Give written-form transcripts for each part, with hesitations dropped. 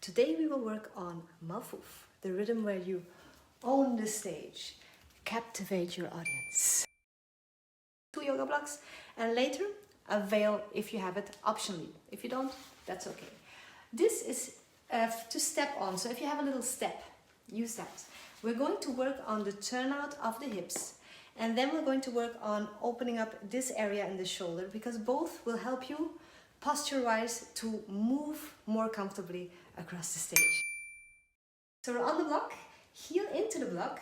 Today we will work on Malfouf, the rhythm where you own the stage, captivate your audience. 2 yoga blocks and later a veil if you have it optionally. If you don't, that's okay. This is to step on, so if you have a little step, use that. We're going to work on the turnout of the hips, and then we're going to work on opening up this area in the shoulder, because both will help you posture-wise to move more comfortably across the stage. So we're on the block, heel into the block,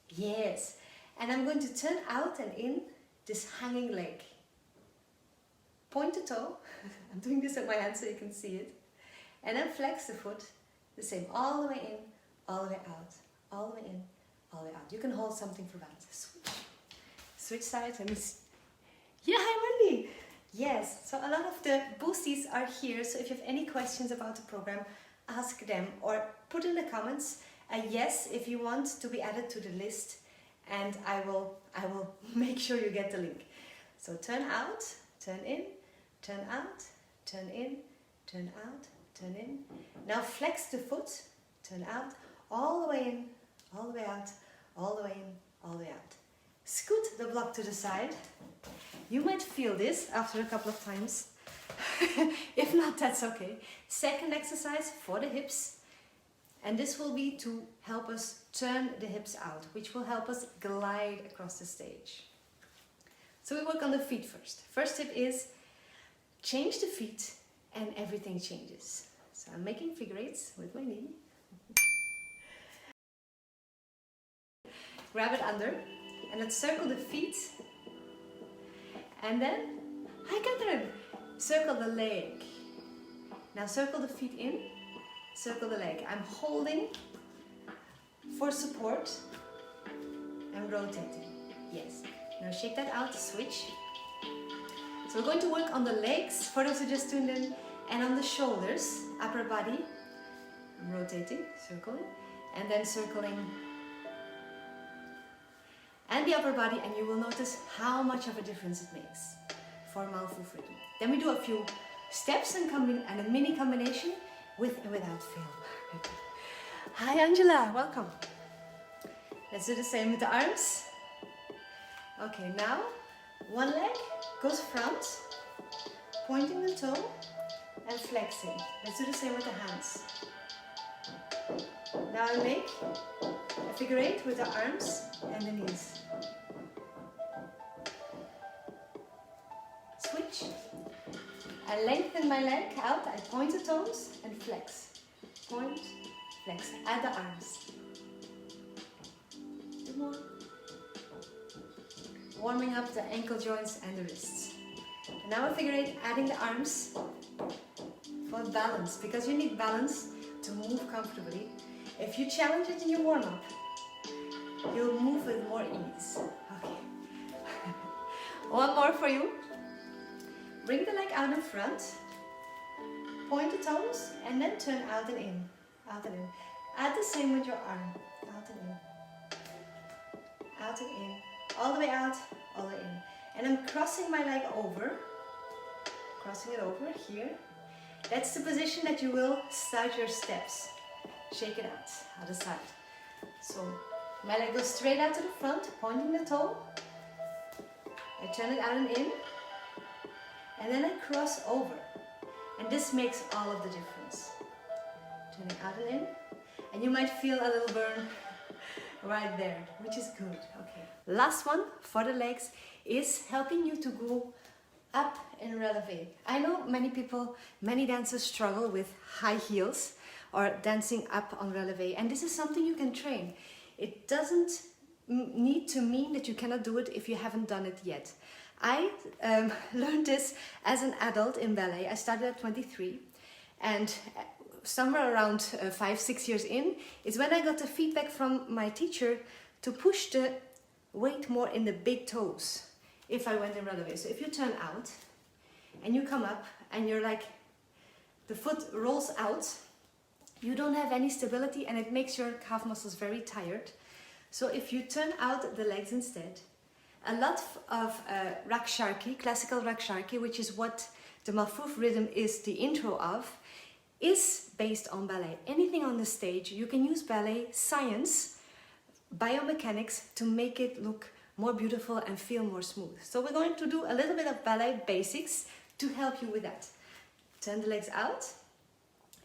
yes. And I'm going to turn out and in this hanging leg. Point the toe, I'm doing this with my hand so you can see it. And then flex the foot, the same, all the way in, all the way out, all the way in, all the way out. You can hold something for balance. Switch sides, let me see. Yeah, hi Wendy! Yes, so a lot of the boosties are here, so if you have any questions about the program, ask them or put in the comments a yes if you want to be added to the list, and I will make sure you get the link. So turn out, turn in, turn out, turn in, turn out, turn in. Now flex the foot, turn out, all the way in, all the way out, all the way in, all the way out. Scoot the block to the side. You might feel this after a couple of times. If not, that's okay. Second exercise for the hips. And this will be to help us turn the hips out, which will help us glide across the stage. So we work on the feet first. First tip is change the feet and everything changes. So I'm making figure eights with my knee. Grab it under and let's circle the feet. And then, hi Catherine, circle the leg. Now circle the feet in, circle the leg. I'm holding for support and rotating. Yes. Now shake that out, switch. So we're going to work on the legs, for those who just tuned in, and on the shoulders, upper body. I'm rotating, circling, and then circling. And the upper body, and you will notice how much of a difference it makes for Malfouf rhythm. Then we do a few steps and a mini combination with and without fail. Hi Angela, welcome. Let's do the same with the arms. Okay, now one leg goes front, pointing the toe and flexing. Let's do the same with the hands. Now I make a figure eight with the arms and the knees. Switch. I lengthen my leg out, I point the toes and flex. Point, flex. Add the arms. 2 more. Warming up the ankle joints and the wrists. And now I figure eight, adding the arms for balance, because you need balance to move comfortably. If you challenge it in your warm-up, you'll move with more ease. Okay. One more for you. Bring the leg out in front. Point the toes and then turn out and in. Out and in. Add the same with your arm. Out and in. Out and in. All the way out, all the way in. And I'm crossing my leg over. Crossing it over here. That's the position that you will start your steps. Shake it out, other side. So my leg goes straight out to the front, pointing the toe. I turn it out and in. And then I cross over. And this makes all of the difference. Turning out and in. And you might feel a little burn right there, which is good. Okay. Last one for the legs is helping you to go up in releve. I know many dancers struggle with high heels or dancing up on releve, and this is something you can train. It doesn't need to mean that you cannot do it if you haven't done it yet. I learned this as an adult in ballet. I started at 23, and somewhere around 5-6 years in is when I got the feedback from my teacher to push the weight more in the big toes if I went in releve. So if you turn out and you come up and you're like, the foot rolls out, you don't have any stability and it makes your calf muscles very tired. So if you turn out the legs instead, a lot of Rakshaki, classical Rakshaki, which is what the Malfouf rhythm is the intro of, is based on ballet. Anything on the stage, you can use ballet science, biomechanics to make it look more beautiful and feel more smooth. So we're going to do a little bit of ballet basics to help you with that. Turn the legs out.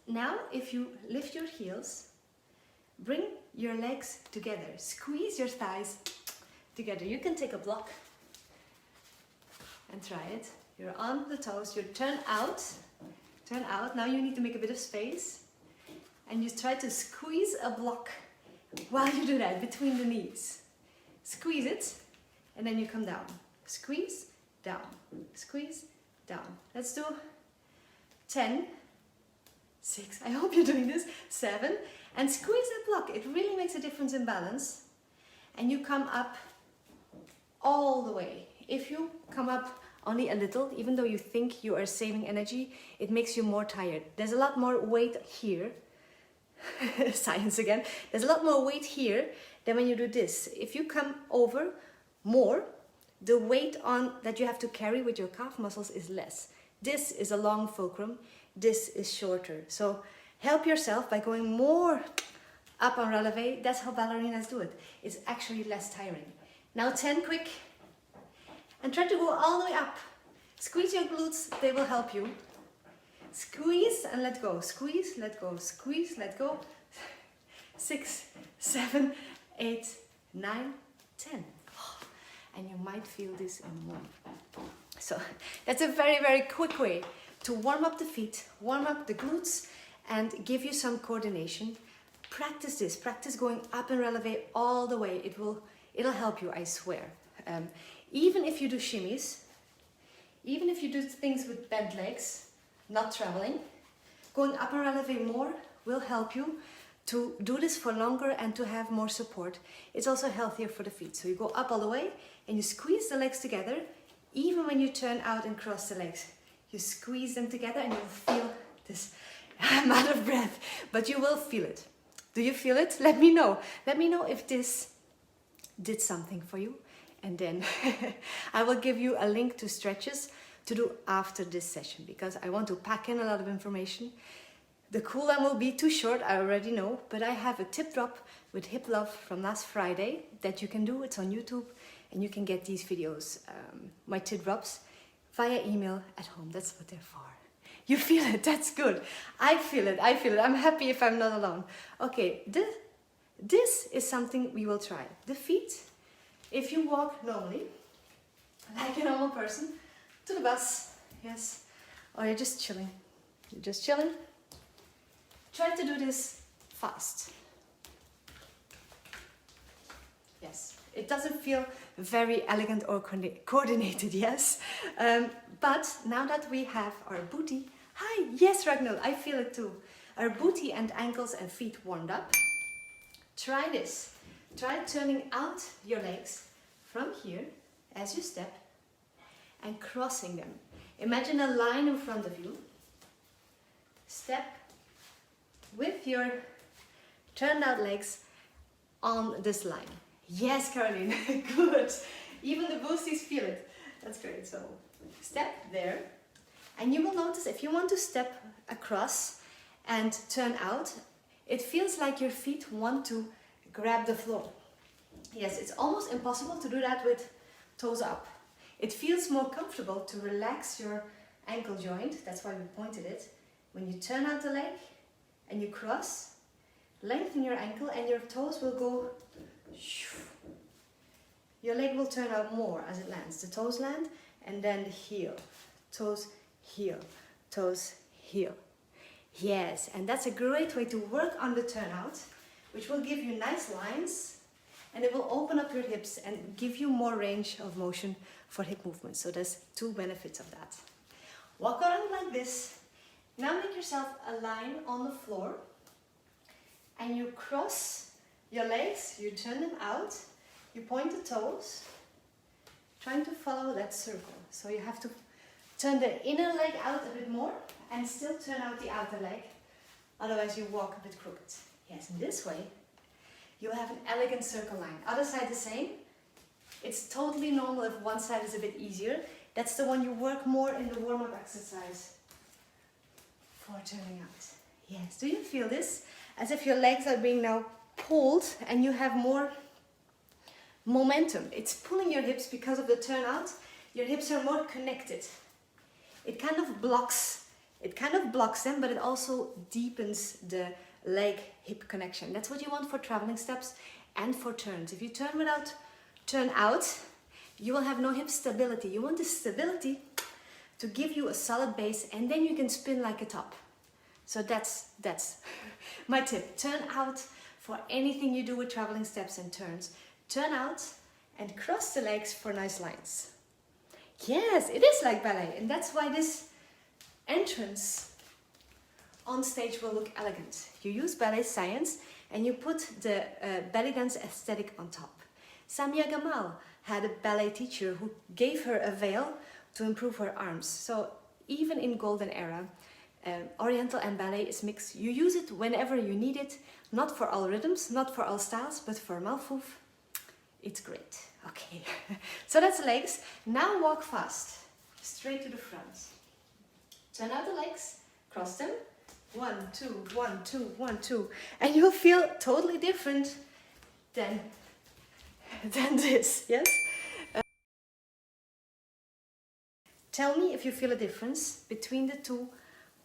Now, if you lift your heels, bring your legs together. Squeeze your thighs together. You can take a block and try it. You're on the toes, you turn out. Turn out. Now you need to make a bit of space. And you try to squeeze a block while you do that between the knees. Squeeze it, and then you come down. Squeeze, down. Squeeze, down. Let's do 10, 6, I hope you're doing this, 7, and squeeze that block. It really makes a difference in balance. And you come up all the way. If you come up only a little, even though you think you are saving energy, it makes you more tired. There's a lot more weight here. Science again. There's a lot more weight here than when you do this. If you come over more, the weight on that you have to carry with your calf muscles is less. This is a long fulcrum. This is shorter. So help yourself by going more up on releve. That's how ballerinas do it. It's actually less tiring. Now 10 quick. And try to go all the way up. Squeeze your glutes, they will help you. Squeeze and let go. Squeeze, let go. Squeeze, let go. 6, 7, 8, 9, 10. And you might feel this in more. So that's a very, very quick way to warm up the feet, warm up the glutes, and give you some coordination. Practice this. Practice going up and releve all the way. It'll help you, I swear. Even if you do shimmies, even if you do things with bent legs, not traveling, going up and releve more will help you to do this for longer and to have more support. It's also healthier for the feet. So you go up all the way and you squeeze the legs together. Even when you turn out and cross the legs, you squeeze them together and you'll feel this. I'm out of breath, but you will feel it. Do you feel it? Let me know. Let me know if this did something for you. And then I will give you a link to stretches to do after this session, because I want to pack in a lot of information. The cool down will be too short, I already know, but I have a tip drop with Hip Love from last Friday that you can do. It's on YouTube, and you can get these videos, my tip drops, via email at home. That's what they're for. You feel it, that's good. I feel it, I feel it. I'm happy if I'm not alone. Okay, this is something we will try. The feet. If you walk normally, like a normal person, to the bus, yes, or you're just chilling. You're just chilling. Try to do this fast. Yes, it doesn't feel very elegant or coordinated, yes. But now that we have our booty, hi, yes, Ragnhild, I feel it too. Our booty and ankles and feet warmed up. Try this. Try turning out your legs from here as you step and crossing them. Imagine a line in front of you. Step with your turned out legs on this line. Yes, Caroline, good. Even the boosties feel it. That's great. So step there. And you will notice if you want to step across and turn out, it feels like your feet want to grab the floor. Yes, it's almost impossible to do that with toes up. It feels more comfortable to relax your ankle joint. That's why we pointed it. When you turn out the leg and you cross, lengthen your ankle and your toes will go. Your leg will turn out more as it lands. The toes land and then the heel. Toes, heel, toes, heel. Yes, and that's a great way to work on the turnout, which will give you nice lines. And it will open up your hips and give you more range of motion for hip movements. So there's 2 benefits of that. Walk around like this. Now make yourself a line on the floor. And you cross your legs, you turn them out, you point the toes, trying to follow that circle. So you have to turn the inner leg out a bit more and still turn out the outer leg. Otherwise you walk a bit crooked. Yes, in this way, you have an elegant circle line. Other side the same. It's totally normal if one side is a bit easier. That's the one you work more in the warm-up exercise for turning out. Yes, do you feel this? As if your legs are being now pulled and you have more momentum. It's pulling your hips because of the turnout. Your hips are more connected. It kind of blocks them, but it also deepens the leg hip connection. That's what you want for traveling steps and for turns. If you turn out, you will have no hip stability. You want the stability to give you a solid base, and then you can spin like a top. So that's my tip. Turn out for anything you do with traveling steps and turns. Turn out and cross the legs for nice lines. Yes, it is like ballet, and that's why this entrance on stage will look elegant. You use ballet science and you put the belly dance aesthetic on top. Samia Gamal had a ballet teacher who gave her a veil to improve her arms. So even in golden era, Oriental and ballet is mixed. You use it whenever you need it, not for all rhythms, not for all styles, but for Malfouf, it's great. Okay, so that's the legs. Now walk fast, straight to the front. Turn out the legs, cross them. 1, 2, 1, 2, 1, 2. And you'll feel totally different than this, yes? Tell me if you feel a difference between the two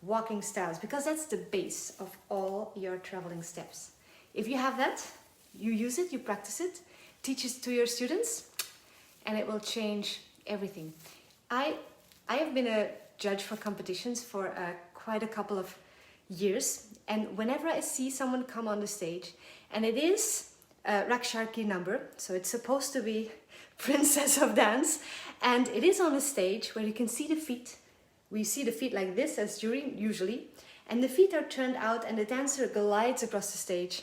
walking styles, because that's the base of all your traveling steps. If you have that, you use it, you practice it, teach it to your students, and it will change everything. I have been a judge for competitions for quite a couple of years, and whenever I see someone come on the stage, and it is a Rakshaki number, so it's supposed to be Princess of Dance, and it is on a stage where you can see the feet. We see the feet like this as usually, and the feet are turned out and the dancer glides across the stage.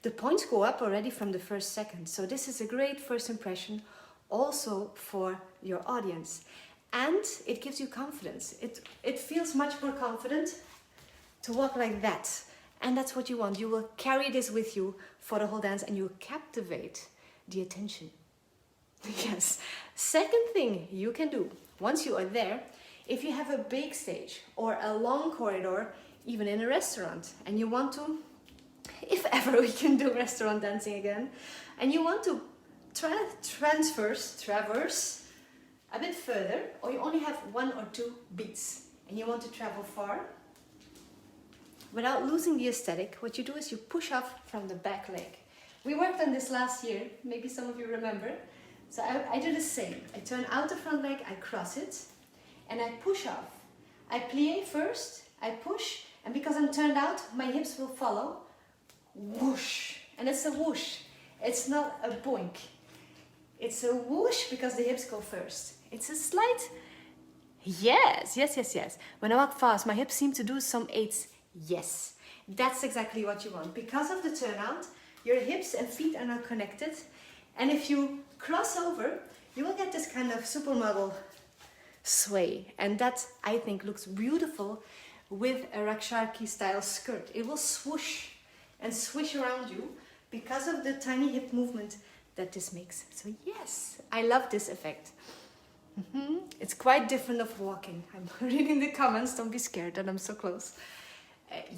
The points go up already from the first second, so this is a great first impression also for your audience. And it gives you confidence. It feels much more confident to walk like that. And that's what you want. You will carry this with you for the whole dance and you captivate the attention. Yes. Second thing you can do, once you are there, if you have a big stage or a long corridor, even in a restaurant, and you want to, if ever we can do restaurant dancing again, and you want to traverse a bit further, or you only have 1 or 2 beats, and you want to travel far, without losing the aesthetic, what you do is you push off from the back leg. We worked on this last year, maybe some of you remember. So I do the same. I turn out the front leg, I cross it, and I push off. I plie first, I push, and because I'm turned out, my hips will follow. Whoosh. And it's a whoosh. It's not a boink. It's a whoosh because the hips go first. It's a slight yes. When I walk fast, my hips seem to do some 8s. Yes. That's exactly what you want. Because of the turnout, your hips and feet are now connected. And if you cross over, you will get this kind of supermodel sway. And that, I think, looks beautiful with a Rakshaki style skirt. It will swoosh and swish around you because of the tiny hip movement that this makes. So yes, I love this effect. It's quite different of walking. I'm reading the comments, don't be scared that I'm so close.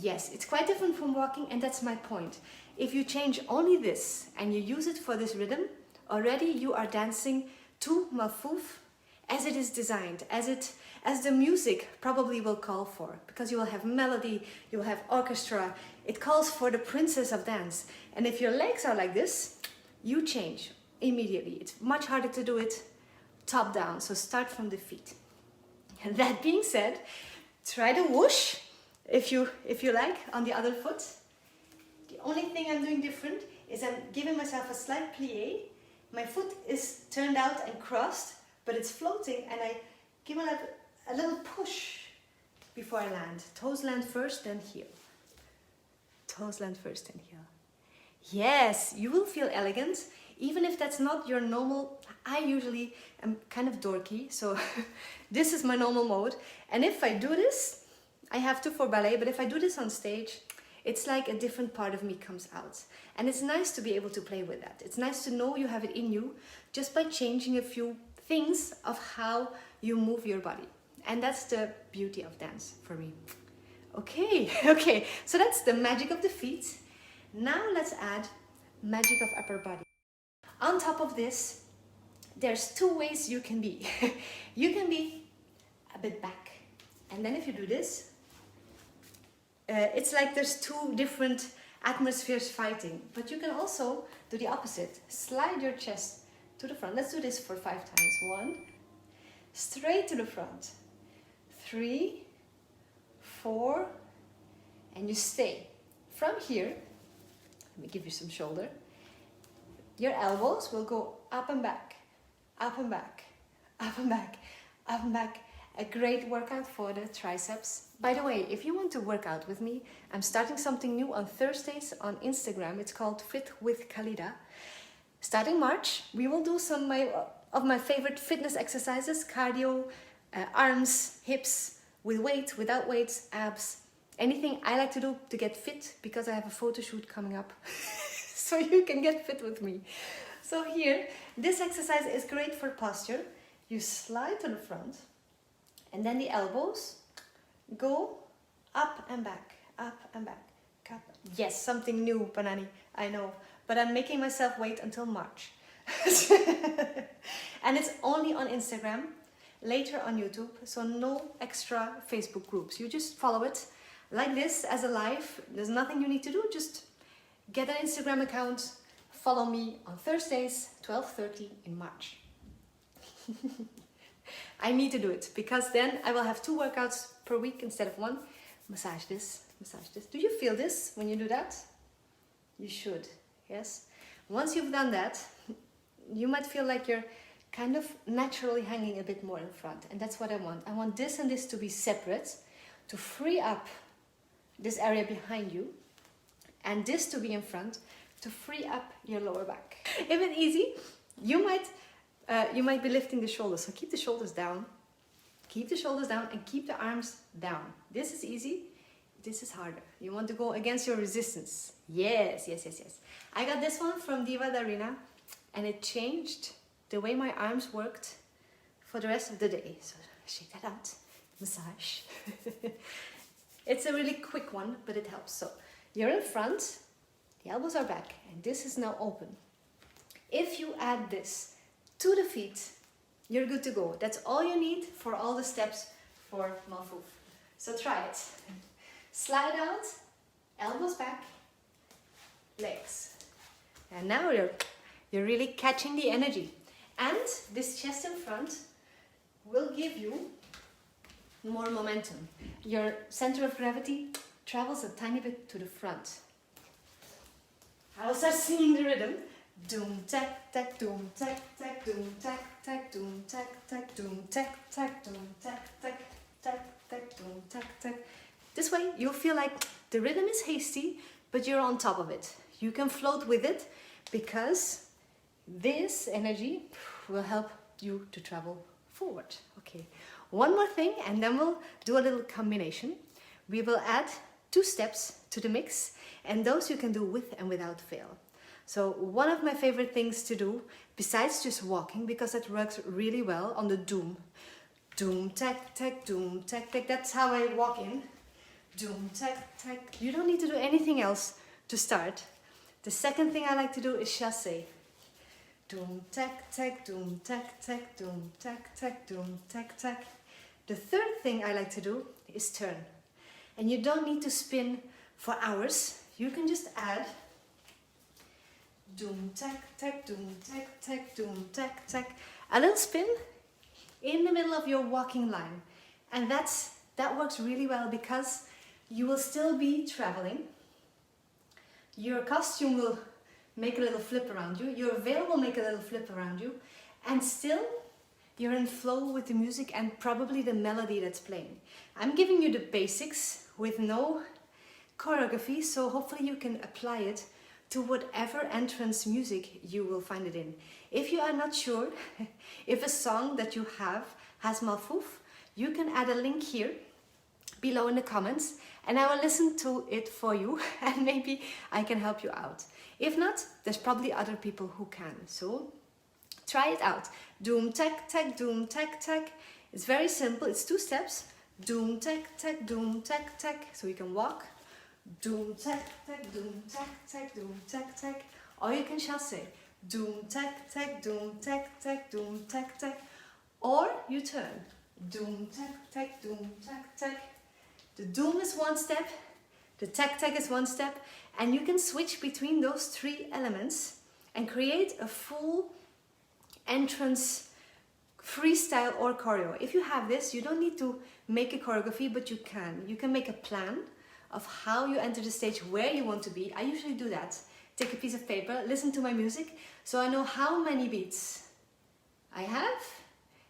Yes, it's quite different from walking, and that's my point. If you change only this and you use it for this rhythm, already you are dancing to Malfouf as it is designed, as the music probably will call for, because you will have melody, you will have orchestra. It calls for the princess of dance. And if your legs are like this, you change immediately. It's much harder to do it top down, so start from the feet. And that being said, try the whoosh if you like on the other foot. The only thing I'm doing different is I'm giving myself a slight plie. My foot is turned out and crossed, but it's floating, and I give it a little push before I land. Toes land first, then heel. Toes land first, then heel. Yes, you will feel elegant, even if that's not your normal. I usually am kind of dorky, so this is my normal mode. And if I do this, I have to for ballet, but if I do this on stage, it's like a different part of me comes out. And it's nice to be able to play with that. It's nice to know you have it in you just by changing a few things of how you move your body. And that's the beauty of dance for me. Okay, okay, so that's the magic of the feet. Now let's add magic of upper body. On top of this, there's two ways you can be. You can be a bit back, and then if you do this, it's like there's two different atmospheres fighting. But you can also do the opposite. Slide your chest to the front. Let's do this for 5 times. 1, straight to the front. 3, 4, and you stay. From here, let me give you some shoulder. Your elbows will go up and back, up and back, up and back, up and back. A great workout for the triceps. By the way, if you want to work out with me, I'm starting something new on Thursdays on Instagram. It's called Fit with Khalida. Starting March, we will do some of my favorite fitness exercises, cardio, arms, hips, with weight, without weights, abs, anything I like to do to get fit, because I have a photo shoot coming up. So you can get fit with me. So here, this exercise is great for posture. You slide to the front, and then the elbows go up and back, up and back. Up. Yes, something new, Panani, I know. But I'm making myself wait until March. And it's only on Instagram, later on YouTube, so no extra Facebook groups. You just follow it like this as a live. There's nothing you need to do, just get an Instagram account, follow me on Thursdays, 12:30 in March. I need to do it, because then I will have 2 workouts per week instead of 1. Massage this, massage this. Do you feel this when you do that? You should, yes? Once you've done that, you might feel like you're kind of naturally hanging a bit more in front. And that's what I want. I want this and this to be separate, to free up this area behind you, and this to be in front, to free up your lower back. If it's easy, you might be lifting the shoulders, so keep the shoulders down. Keep the shoulders down and keep the arms down. This is easy, this is harder. You want to go against your resistance. Yes, yes, yes, yes. I got this one from Diva Darina, and it changed the way my arms worked for the rest of the day. So shake that out, massage. It's a really quick one, but it helps. So you're in front, the elbows are back, and this is now open. If you add this to the feet, you're good to go. That's all you need for all the steps for Malfouf. So try it. Slide out, elbows back, legs. And now you're really catching the energy. And this chest in front will give you more momentum. Your center of gravity travels a tiny bit to the front. I will start singing the rhythm. Doom tack tack doom tack tack doom tack tack doom tack tack doom tack tack doom tack tack tack tack doom tack tack. This way you'll feel like the rhythm is hasty, but you're on top of it. You can float with it, because this energy will help you to travel forward. Okay, one more thing, and then we'll do a little combination. We will add 2 steps to the mix, and those you can do with and without fail. So one of my favorite things to do, besides just walking, because it works really well on the doom. Doom, tack, tack, doom, tack, tack. That's how I walk in. Doom, tack, tack. You don't need to do anything else to start. The second thing I like to do is chassé. Doom, tack, tack, doom, tack, tack, doom, tack, tack, doom, tack, tack. The third thing I like to do is turn. And you don't need to spin for hours. You can just add doom, tack, tack, doom, tack, tack, doom, tack, tack. A little spin in the middle of your walking line. And that works really well, because you will still be traveling. Your costume will make a little flip around you. Your veil will make a little flip around you. And still, you're in flow with the music and probably the melody that's playing. I'm giving you the basics with no choreography, so hopefully you can apply it to whatever entrance music you will find it in. If you are not sure if a song that you have has Malfouf, you can add a link here below in the comments, and I will listen to it for you, and maybe I can help you out. If not, there's probably other people who can. So try it out. Doom, tack, tack, doom, tack, tack. It's very simple. It's 2 steps. Doom, tack, tack, doom, tack, tack. So you can walk. Doom, tack, tack, doom, tack, tack, doom, tack, tack. Or you can chasse. Doom, tack, tack, doom, tack, tack, doom, tack, tack. Or you turn. Doom, tack, tack, doom, tack, tack. The doom is one step, the tack, tack is one step, and you can switch between those three elements and create a full entrance freestyle or choreo. If you have this, you don't need to make a choreography, but you can. You can make a plan of how you enter the stage, where you want to be. I usually do that. Take a piece of paper, listen to my music, so I know how many beats I have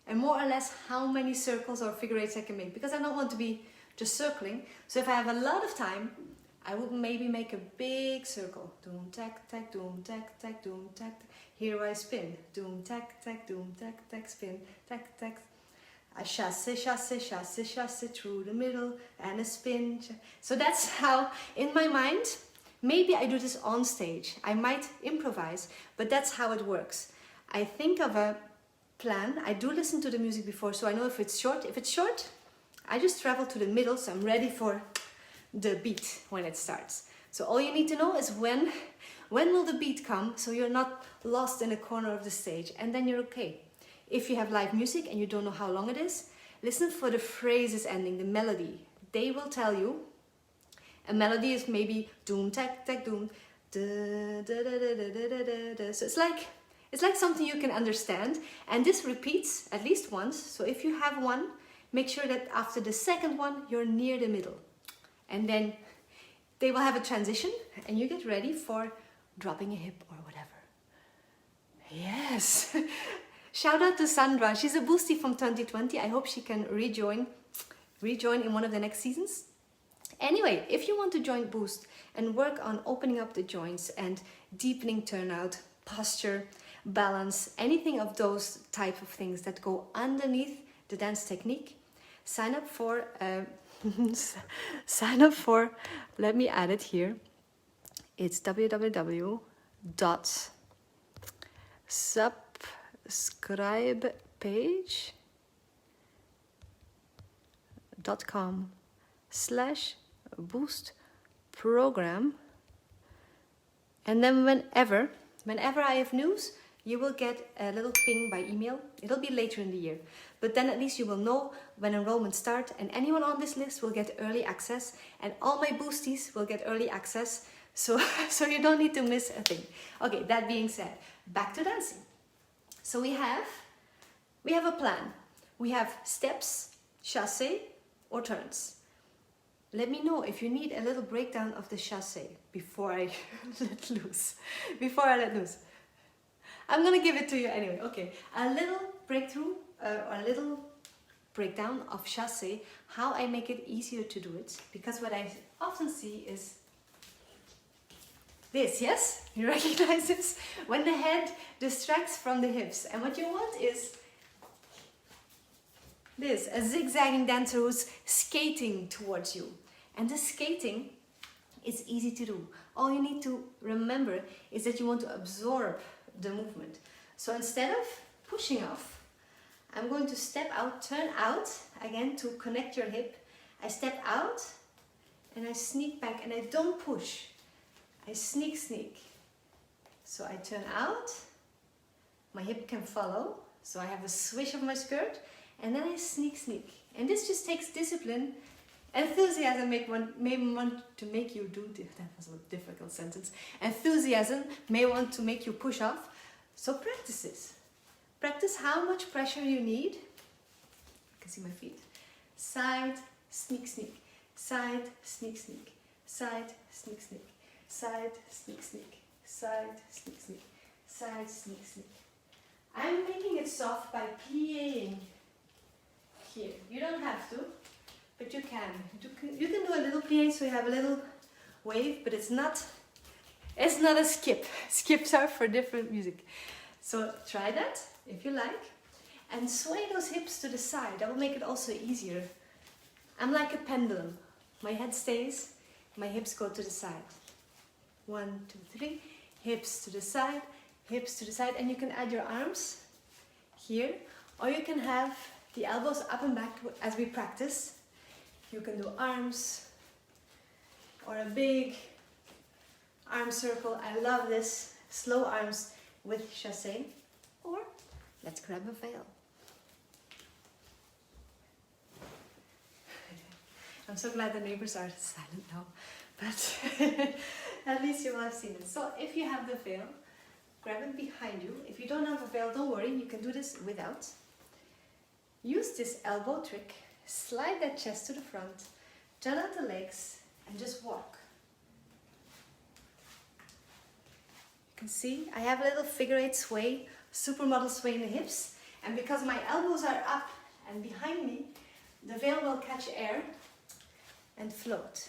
and more or less how many circles or figure eights I can make, because I don't want to be just circling. So if I have a lot of time, I would maybe make a big circle. Doom, tack, tack, doom, tack, tack, doom, tack, tack. Here I spin. Doom, tack, tack, doom, tack, tack, spin, tack, tack. I chasse, chasse, chasse, chasse through the middle and a spin. So that's how, in my mind, maybe I do this on stage. I might improvise, but that's how it works. I think of a plan. I do listen to the music before, so I know if it's short. If it's short, I just travel to the middle, so I'm ready for the beat when it starts. So all you need to know is when will the beat come, so you're not lost in a corner of the stage, and then you're okay. If you have live music and you don't know how long it is, listen for the phrases ending, the melody. They will tell you. A melody is maybe doom, tack, tack, doom, da, da, da, da, da, da, da, da. So it's like something you can understand, and this repeats at least once. So if you have one, make sure that after the second one, you're near the middle. And then they will have a transition, and you get ready for dropping a hip or whatever. Yes! Shout out to Sandra. She's a boostie from 2020. I hope she can rejoin in one of the next seasons. Anyway, if you want to join Boost and work on opening up the joints and deepening turnout, posture, balance, anything of those type of things that go underneath the dance technique, sign up for, let me add it here. It's www.subscribepage.com/boost-program, and then whenever I have news, you will get a little ping by email. It'll be later in the year, but then at least you will know when enrollment starts, and anyone on this list will get early access, and all my boosties will get early access, so you don't need to miss a thing. Okay, that being said, back to dancing. So we have a plan. We have steps, chasse, or turns. Let me know if you need a little breakdown of the chasse before I let loose. I'm gonna give it to you anyway. Okay, a little breakthrough, a little breakdown of chasse, how I make it easier to do it. Because what I often see is this, yes? You recognize this? When the head distracts from the hips. And what you want is this, a zigzagging dancer who's skating towards you. And the skating is easy to do. All you need to remember is that you want to absorb the movement. So instead of pushing off, I'm going to step out, turn out, again to connect your hip. I step out and I sneak back, and I don't push. I sneak. So I turn out, my hip can follow, so I have a swish of my skirt, and then I sneak. And this just takes discipline. Enthusiasm may want to make you do this. That was a difficult sentence. Enthusiasm may want to make you push off. So practice this. Practice how much pressure you need. You can see my feet. Side, sneak. Side, sneak. Side, sneak. Side, sneak. Side, sneak. Side, sneak. I'm making it soft by plying here. You don't have to, but you can. You can do a little plie, so you have a little wave, but it's not a skip. Skips are for different music. So try that if you like, and sway those hips to the side. That will make it also easier. I'm like a pendulum. My head stays, my hips go to the side. 1, 2, 3. Hips to the side, and you can add your arms here, or you can have the elbows up and back as we practice. You can do arms or a big arm circle. I love this. Slow arms with chassé. Or let's grab a veil. I'm so glad the neighbors are silent now, but at least you will have seen it. So if you have the veil, grab it behind you. If you don't have a veil, don't worry, you can do this without. Use this elbow trick, slide that chest to the front, turn out the legs, and just walk. You can see I have a little figure eight sway, supermodel sway in the hips, and because my elbows are up and behind me, the veil will catch air and float.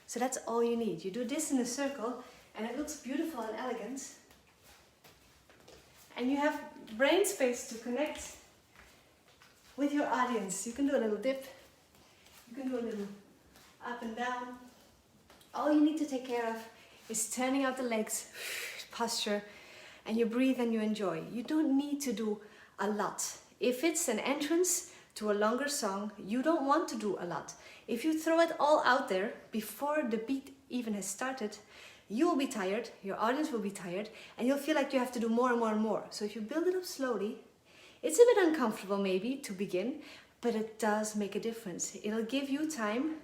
So that's all you need. You do this in a circle and it looks beautiful and elegant. And you have brain space to connect with your audience. You can do a little dip. You can do a little up and down. All you need to take care of is turning out the legs, posture, and you breathe and you enjoy. You don't need to do a lot. If it's an entrance to a longer song, you don't want to do a lot. If you throw it all out there before the beat even has started, you will be tired, your audience will be tired, and you'll feel like you have to do more and more and more. So if you build it up slowly, it's a bit uncomfortable maybe to begin, but it does make a difference. It'll give you time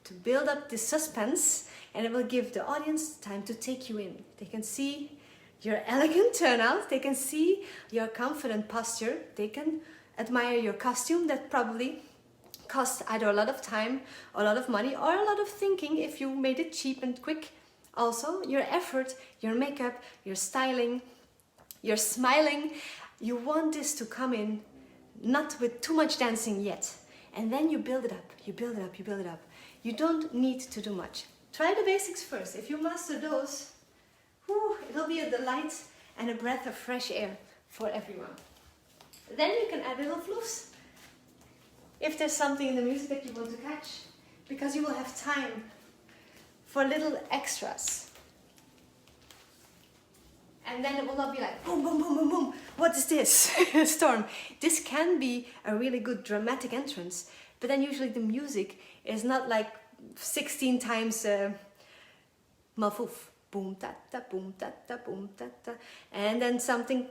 to build up the suspense, and it will give the audience time to take you in. They can see your elegant turnout, they can see your confident posture, they can admire your costume that probably cost either a lot of time, a lot of money, or a lot of thinking if you made it cheap and quick. Also, your effort, your makeup, your styling, your smiling, you want this to come in not with too much dancing yet. And then you build it up, you build it up, you build it up. You don't need to do much. Try the basics first. If you master those, it'll be a delight and a breath of fresh air for everyone. Then you can add little floofs. If there's something in the music that you want to catch, because you will have time for little extras. And then it will not be like boom, boom, boom, boom, boom. What is this? Storm. This can be a really good dramatic entrance, but then usually the music is not like 16 times malfouf. Boom, ta, ta, boom, ta, ta, boom, ta, ta. And then something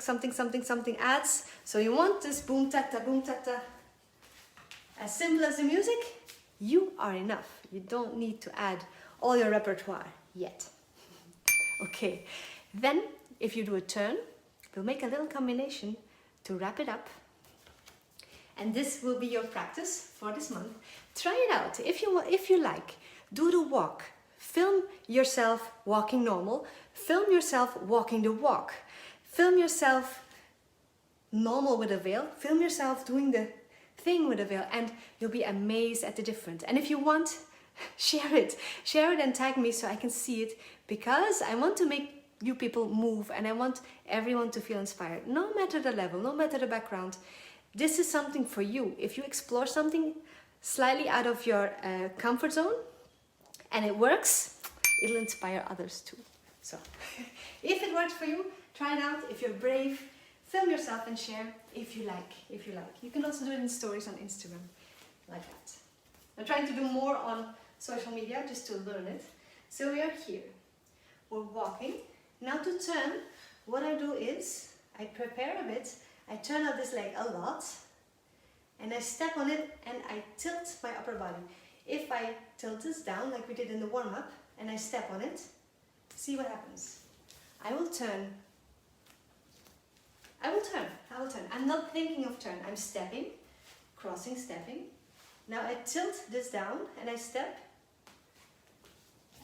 adds. So you want this boom, ta, ta, boom, ta, ta. As simple as the music, you are enough. You don't need to add all your repertoire yet. Okay, then if you do a turn, we'll make a little combination to wrap it up. And this will be your practice for this month. Try it out. If you like, do the walk. Film yourself walking normal. Film yourself walking the walk. Film yourself normal with a veil. Film yourself doing the thing with a veil, and you'll be amazed at the difference. And if you want, share it and tag me so I can see it, because I want to make you people move and I want everyone to feel inspired, no matter the level, no matter the background. This is something for you. If you explore something slightly out of your comfort zone and it works, it'll inspire others too. So if it works for you, try it out. If you're brave, film yourself and share if you like. You can also do it in stories on Instagram, like that. I'm trying to do more on social media just to learn it. So we are here. We're walking. Now to turn, what I do is I prepare a bit. I turn out this leg a lot. And I step on it and I tilt my upper body. If I tilt this down like we did in the warm-up and I step on it, see what happens. I will turn. I'm not thinking of turn. I'm stepping, crossing, stepping. Now I tilt this down and I step.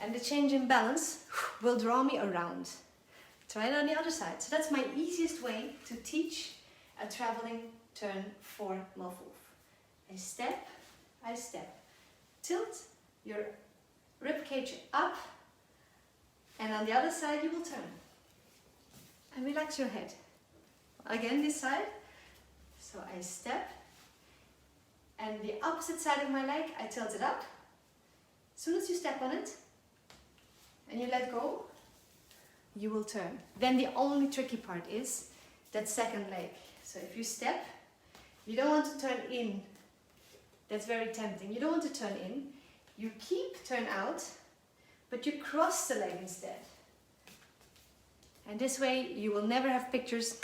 And the change in balance will draw me around. Try it on the other side. So that's my easiest way to teach a traveling turn for malfouf. I step. Tilt your rib cage up, and on the other side you will turn. And relax your head. Again, this side. So I step, and the opposite side of my leg, I tilt it up. As soon as you step on it, and you let go, you will turn. Then the only tricky part is that second leg. So if you step, you don't want to turn in That's very tempting. You don't want to turn in. You keep turn out, but you cross the leg instead. And this way you will never have pictures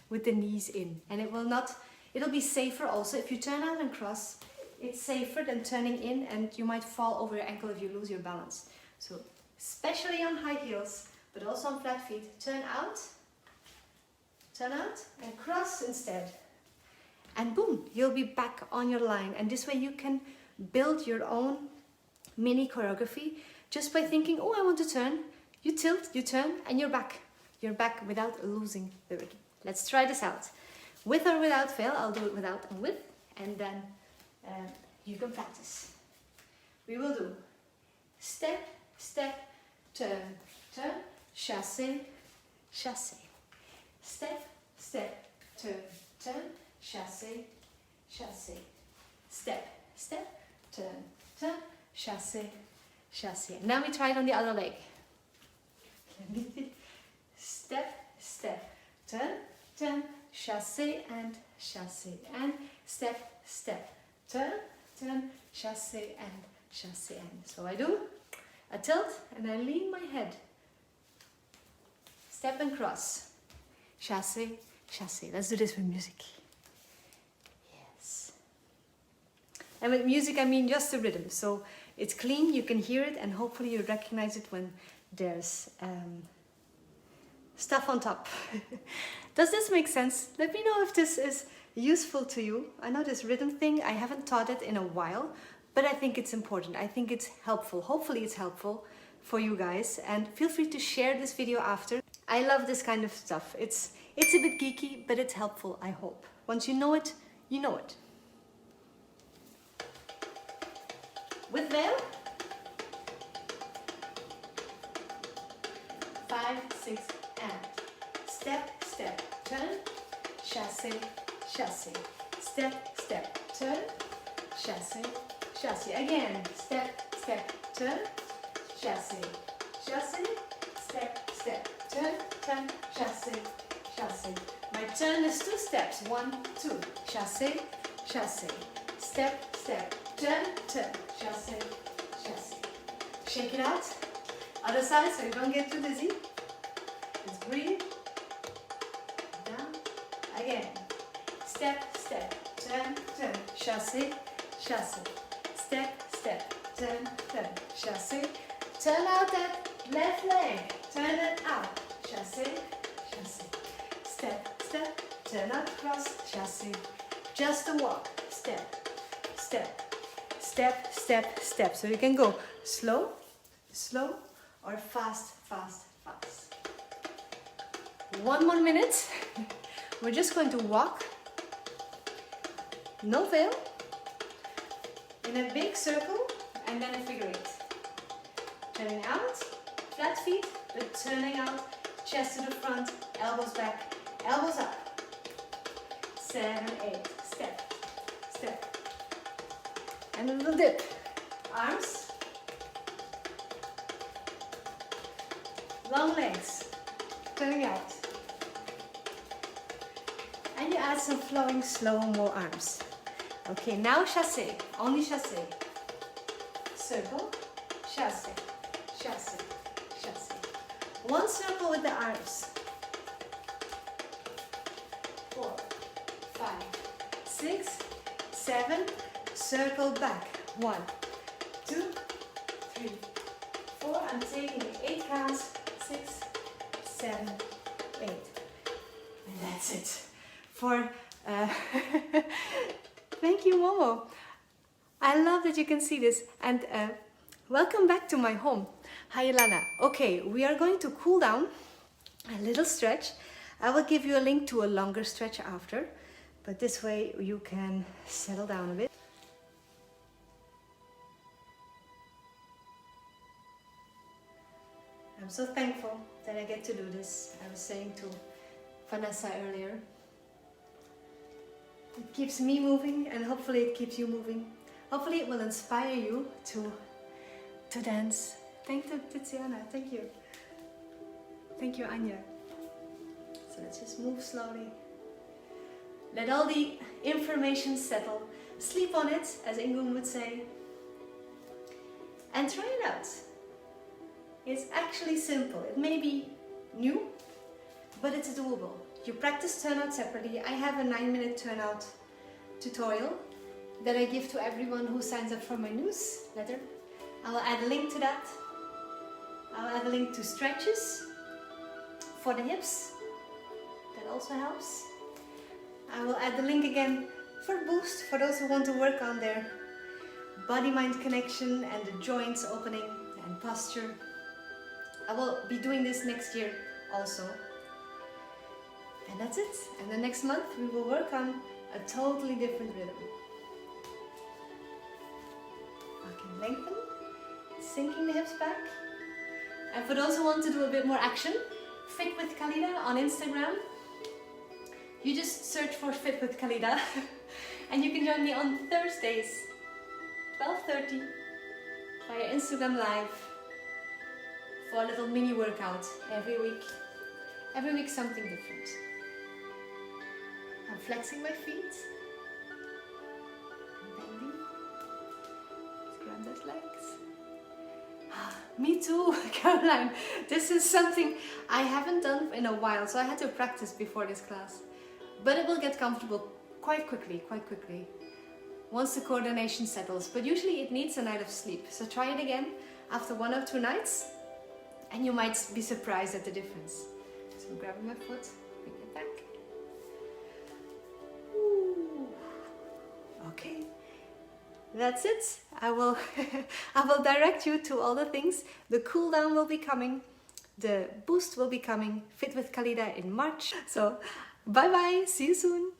with the knees in. And it'll be safer also. If you turn out and cross, it's safer than turning in, and you might fall over your ankle if you lose your balance. So especially on high heels, but also on flat feet, turn out and cross instead. And boom, you'll be back on your line. And this way you can build your own mini choreography just by thinking, oh, I want to turn. You tilt, you turn, and you're back. You're back without losing the rhythm. Let's try this out. With or without fail. I'll do it without and with, and then you can practice. We will do step, step, turn, turn, chassé, chassé. Step, step, turn, turn, chassé, chassé. Step, step, turn, turn, chassé, chassé. Now we try it on the other leg. Step, step, turn, turn, chassé and chassé. And step, step, turn, turn, chassé and chassé. And so I do a tilt and I lean my head. Step and cross. Chassé, chassé. Let's do this with music. Yes. And with music I mean just the rhythm. So it's clean, you can hear it, and hopefully you recognize it when there's stuff on top. Does this make sense? Let me know if this is useful to you. I know this rhythm thing, I haven't taught it in a while, but I think it's important. I think it's helpful. Hopefully it's helpful for you guys, and feel free to share this video after. I love this kind of stuff. It's a bit geeky, but it's helpful, I hope. Once you know it, you know it. With veil. 5, 6, and step, step, turn, chassé, chassé. Step, step, turn, chassé, chassé. Again, step, step, turn, chassé, chassé. Step, step, turn, turn, chassé, chassé. My turn is 2 steps. 1, 2. Chassé, chassé. Step, step, turn, turn, chassé, chassé. Shake it out. Other side, so you don't get too dizzy. Just breathe. Down. Again. Step, step, turn, turn, chassé, chassé. Step, step, turn, turn, chassé. Turn out that left leg. Turn it out. Chassé, chassé. Step, step, turn out, cross, chassé. Just a walk. Step, step, step, step, step. So you can go slow, slow, or fast, fast, fast. 1 more minute. We're just going to walk, no veil, in a big circle, and then a figure 8. Turning out, flat feet, but turning out, chest to the front, elbows back, elbows up. 7, 8, step, step. And a little dip. Arms. Long legs, turning out. And you add some flowing, slow, more arms. Okay, now chassé, only chassé. Circle, chassé, chassé, chassé. 1 circle with the arms. 4, 5, 6, 7, circle back. 1, 2, 3, 4. I'm taking 8 counts. 6, 7, 8. And that's it. For thank you, Momo. I love that you can see this. And welcome back to my home. Hi, Ilana. Okay, we are going to cool down. A little stretch. I will give you a link to a longer stretch after, but this way you can settle down a bit. I'm so thankful that I get to do this. I was saying to Vanessa earlier. It keeps me moving, and hopefully it keeps you moving. Hopefully it will inspire you to dance. Thank you, Tiziana. Thank you. Thank you, Anya. So let's just move slowly. Let all the information settle. sleep on it, as Ingun would say, and try it out. It's actually simple. It may be new, but it's doable. You practice turnout separately. I have a 9-minute turnout tutorial that I give to everyone who signs up for my newsletter. I will add a link to that. I'll add a link to stretches for the hips. That also helps. I will add the link again for Boost, for those who want to work on their body-mind connection and the joints opening and posture. I will be doing this next year also. And that's it. And the next month we will work on a totally different rhythm. I can lengthen, sinking the hips back. And for those who want to do a bit more action, Fit with Khalida on Instagram. You just search for Fit with Khalida and you can join me on Thursdays, 12:30 via Instagram Live for a little mini workout every week. Every week something different. I'm flexing my feet, bending, grounded legs. Me too, Caroline. This is something I haven't done in a while, so I had to practice before this class. But it will get comfortable quite quickly, once the coordination settles. But usually it needs a night of sleep. So try it again after 1 or 2 nights, and you might be surprised at the difference. So I'm grabbing my foot, bring it back. Ooh. Okay, that's it. I will direct you to all the things. The cool down will be coming. The boost will be coming. Fit with Khalida in March. So bye bye, see you soon.